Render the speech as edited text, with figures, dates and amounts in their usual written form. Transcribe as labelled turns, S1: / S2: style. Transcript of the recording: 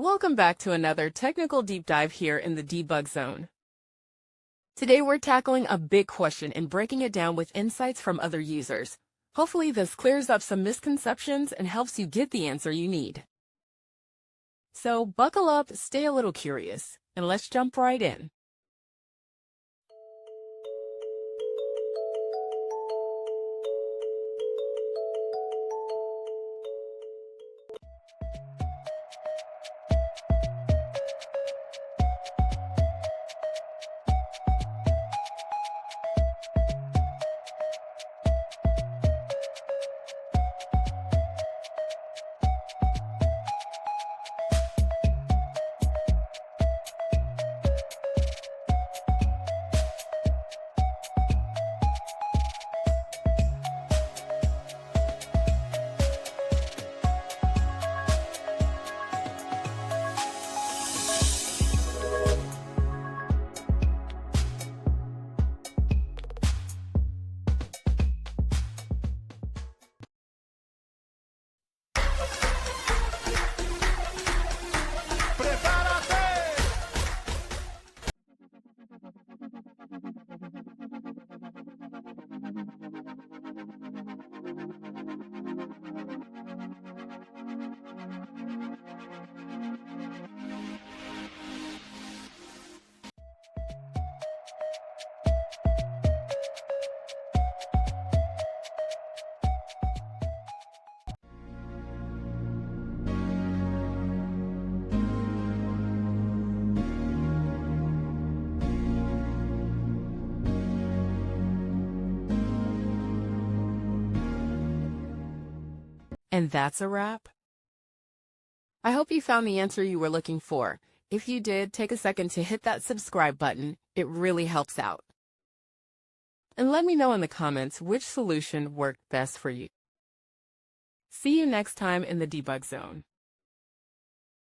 S1: Welcome back to another technical deep dive here in the debug zone. Today we're tackling a big question and breaking it down with insights from other users. Hopefully this clears up some misconceptions and helps you get the answer you need. So buckle up, stay a little curious, and let's jump right in. And that's a wrap. I hope you found the answer you were looking for. If you did, take a second to hit that subscribe button. It really helps out. And let me know in the comments which solution worked best for you. See you next time in the debug zone.